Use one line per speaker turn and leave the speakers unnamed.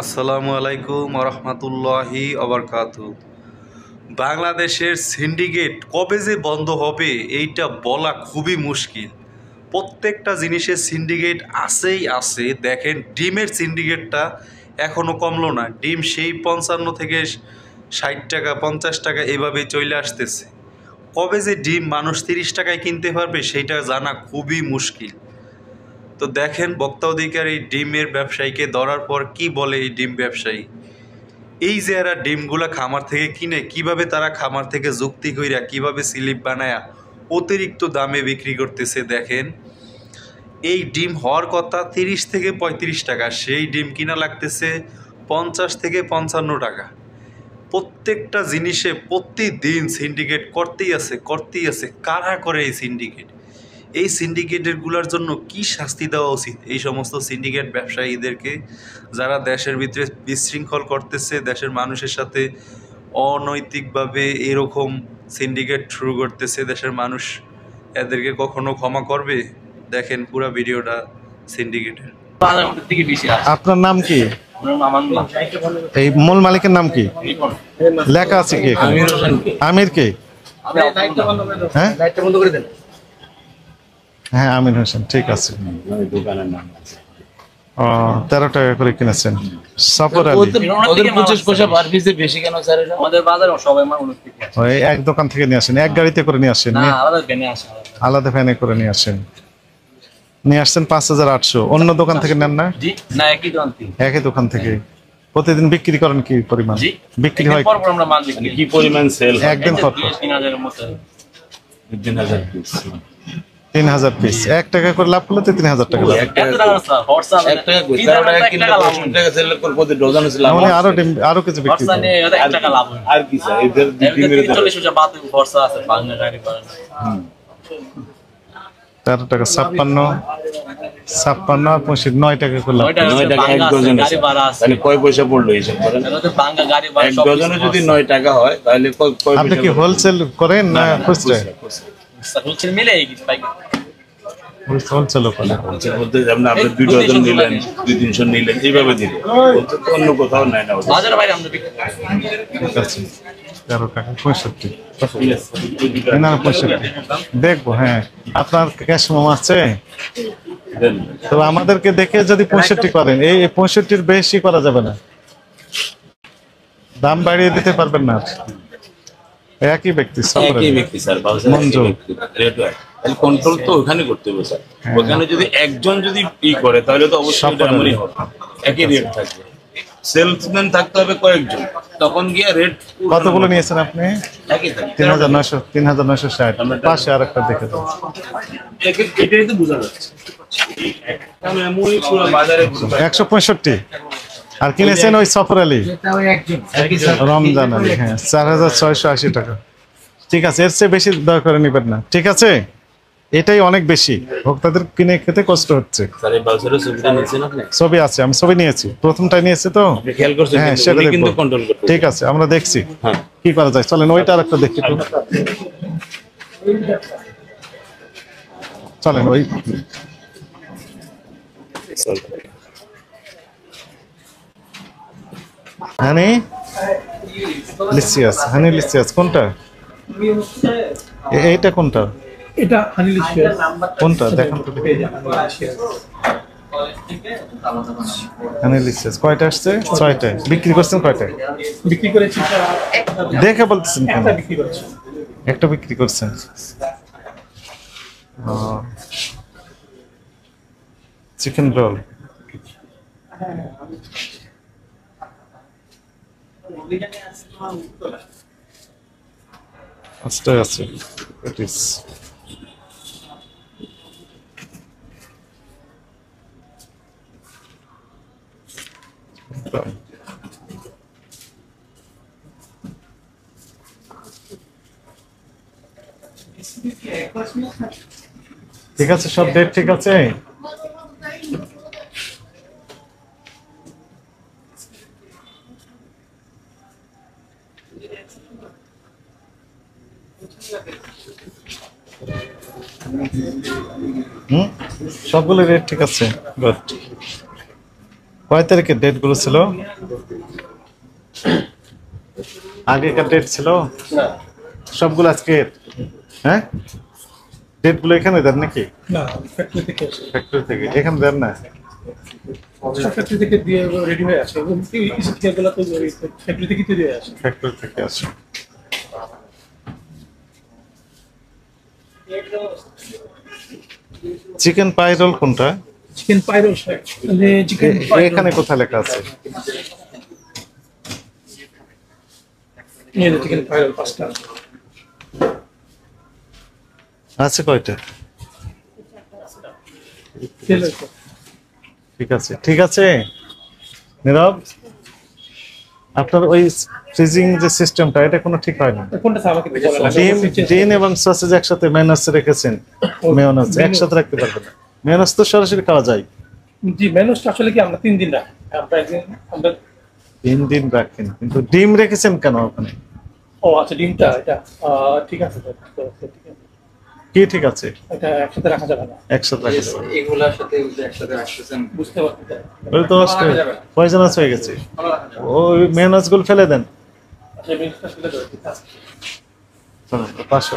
আসসালামু আলাইকুম রহমতুল্লাহি আবরকাতু। বাংলাদেশের সিন্ডিকেট কবে যে বন্ধ হবে এইটা বলা খুবই মুশকিল। প্রত্যেকটা জিনিসের সিন্ডিকেট আছেই আছে। দেখেন ডিমের সিন্ডিকেটটা এখনও কমলো না। ডিম সেই 55 থেকে 60 টাকা 50 টাকা এভাবেই চলে আসতেছে। কবে যে ডিম মানুষ 30 টাকায় কিনতে পারবে সেইটা জানা খুবই মুশকিল। তো দেখেন বক্তা অধিকার এই ডিমের ব্যবসায়ীকে ধরার পর কি বলে এই ডিম ব্যবসায়ী, এই যে এরা ডিমগুলা খামার থেকে কিনে কিভাবে তারা খামার থেকে যুক্তি কইরা কিভাবে স্লিপ বানায়া অতিরিক্ত দামে বিক্রি করতেছে। দেখেন এই ডিম হওয়ার কথা 30 থেকে 35 টাকা, সেই ডিম কিনা লাগতেছে 50 থেকে 55 টাকা। প্রত্যেকটা জিনিসে প্রতিদিন সিন্ডিকেট করতেই আছে। কারা করে এই সিন্ডিকেট? এই সিন্ডিকেটেরগুলোর জন্য কি শাস্তি দেওয়া উচিত এই সমস্ত সিন্ডিকেট ব্যবসায়ীদেরকে, যারা দেশের ভিতরে বিশৃঙ্খল করতেছে, দেশের মানুষের সাথে অনৈতিকভাবে এরকম সিন্ডিকেট শুরু করতেছে। দেশের মানুষ এদেরকে কখনো ক্ষমা করবে? দেখেন পুরো ভিডিওটা সিন্ডিকেটের।
আপনার নাম কি? এই মূল মালিকের নাম কি লেখা আছে কি এখানে? আমির কে? হ্যাঁ হ্যাঁ আমির হোসেন, ঠিক আছে। ও 13 টাকা করে কিনেছেন। সফর আলী
ওদের 25 পয়সা পার পিসে বেশি কেন স্যার? এটা আমাদের বাজারে সবাই মানুষ থেকে আসে।
ওই এক দোকান থেকে নিয়ে আসেন, এক গাড়িতে করে নিয়ে আসেন?
না, আলাদা ভ্যানে আসে।
আলাদা ভ্যানে করে নিয়ে আসেন। নিয়ে আসছেন 5800। অন্য দোকান থেকে নেন না?
জি না, একই দোকান থেকে।
একই দোকান থেকে। প্রতিদিন বিক্রি করেন কি পরিমাণ?
জি
বিক্রি হয়
পর আমরা মাল বিক্রি
কি পরিমাণ সেল?
একদিন কত?
3000 এর মতো।
3000 পিস।
3000 পিস। 1 টাকা করে লাভ করলে তো 3000 টাকা লাভ।
এত টাকা স্যার হোয়াটসঅ্যাপ
1 টাকা কই? 13 টাকা কিনলে 10 টাকা সেল করে প্রতি ডজন আছে লাভ।
মানে আরো কিছু বিক্রি
হোয়াটসঅ্যাপ
করেন।
নিয়ে 1 টাকা লাভ হয়।
আর কি স্যার এদের ডিমের
40 টাকা বাদ খরচা আছে বাংলা গাড়ি ভাড়া।
13 টাকা 56 আর 9 টাকা করে লাভ।
9 টাকা এক ডজন
গাড়ি ভাড়া আছে।
তাহলে কয় পয়সা পড়লো হিসাব করেন?
এটাতে বাংলা গাড়ি ভাড়া
এক
সব
ডজনে যদি 9 টাকা হয় তাহলে কয়
আপনি
পয়সা?
কি হোলসেল করেন না খুচরা?
হচ্ছে মিলে এই কি পাই।
হোলসেল করেন।
বলতে আপনি 2 ডজন নিলেন, 2-300 নিলেন এইভাবে দিলেন। বলতে তো অন্য কোথাও নাই না ওদের।
বাজারে বাইরে আমরা বিক্রি করি।
ঠিক আছে 13 টাকা 65। না 65 দেখবো। হ্যাঁ আপনার ক্যাশ মোম আছে
দেন।
তো আমাদেরকে দেখে যদি 65 করেন, এই 65-র বেশি করা যাবে না, দাম বাড়িয়ে দিতে পারবেন না। একই ব্যক্তি
একই ব্যক্তি স্যার, বাজারে
মঞ্জু।
রেট হয়। তাহলে কন্ট্রোল তো ওখানে করতে হবে স্যার। ওখানে যদি একজন যদি করে তাহলে তো অবশ্যই এটা এমনই হবে, একই রেট থাকবে। সেলসম্যান থাকতে হবে কয়েকজন, তখন গিয়ে রেট
কতগুলো নিয়েছেন আপনি?
একই থাকবে।
3960 পাশে আর একটা দেখে দাও।
এটাই তো বোঝা যাচ্ছে একটা মেমোরি পুরো বাজারে
165 আর কিনেছেন ওই সফর আলী রমজান আলী। হ্যাঁ 4680 টাকা। ঠিক আছে, এর চেয়ে বেশি দয়া করে নিবেন না, ঠিক আছে? এটাই অনেক বেশি, ভোক্তাদের কিনে খেতে কষ্ট হচ্ছে।
স্যার এই বাজারে সুবিধা নিয়েছেন আপনি?
ছবি আছে, আমি ছবি নিয়েছি, প্রথমটাই নিয়েছি তো।
আপনি খেয়াল করছেন?
হ্যাঁ
কিন্তু
সেটা
উনি কিন্তু
দেখবো।
কন্ট্রোল করতে।
ঠিক আছে আমরা দেখছি
হ্যাঁ
কি করা যায়। চলেন ওইটা আর একটা দেখি তো। চলেন ওই হানি লিসিয়াস, হানি লিসিয়াস কোনটা? এইটা কোনটা?
এটা হানি লিসিয়াস।
কোনটা দেখান তো দেখি। হানি লিসিয়াস কয়টা আসছে? 6টা। বিক্রি করছেন কয়টা?
বিক্রি করেছি
দেখে বলতেছেন কেন?
একটা বিক্রি করেছি।
একটা বিক্রি করছেন। চিকেন রোল আচ্ছা আছে। প্যাটিস ঠিক আছে, সব ডেট ঠিক আছে। সবগুলো রেট ঠিক আছে। গুড। কয় তারিখের ডেট গুলো ছিল? আগেকার ডেট ছিল সবগুলো আজকে? হ্যাঁ, ডেট গুলো এখানে দেন নাকি?
না, ফ্যাক্টরি থেকে আসে।
ফ্যাক্টরি থেকে এখানে দেন না?
সব ফ্যাক্টরি থেকে দিয়ে রেডি হয়ে আসে এবং এগুলো তো ফ্যাক্টরি থেকে তৈরি হয়ে আসে।
ফ্যাক্টরি থেকে আসে। চিকেন পাই রোল কোনটা?
চিকেন পাই রোল, মানে চিকেন
এখানে কোথায় লেখা আছে?
চিকেন পাই রোল 5টা
আছে কয়টা?
তেল আছে।
ঠিক আছে, ঠিক আছে নীরব, আপনার ওই ফ্রিজিং যে সিস্টেমটা এটা কোনো ঠিক হয় না।
কোনটা স্যার আমাকে বলেন না।
ডিম ডিম এবং সসেজ একসাথে মেয়োনেজে রেখেছেন, মেয়োনেজ একসাথে রাখতে পারবেন না। মেয়োনেজ তো সরাসরি খাওয়া যায়।
জি, মেনুসটা আসলে কি আমরা 3 দিন রাখি। আমরা একদিন আমরা
3 দিন রাখেন, কিন্তু ডিম রেখেছেন কেন ওখানে?
ও আচ্ছা, ডিমটা এটা ঠিক আছে স্যার, তো ঠিক আছে।
কি ঠিক আছে?
এটা একসাথে রাখা যাবে না।
একসাথে রাখতে পারবেন।
এগুলার সাথে একসাথে রাখতেছেন,
বুঝতে পারছেন?
ওই তো পয়জনাস হয়ে গেছে, ওই মেয়োনেজ গুলো ফেলে দেন।
আচ্ছা, মেনুসটা আসলে ঠিক আছে।
500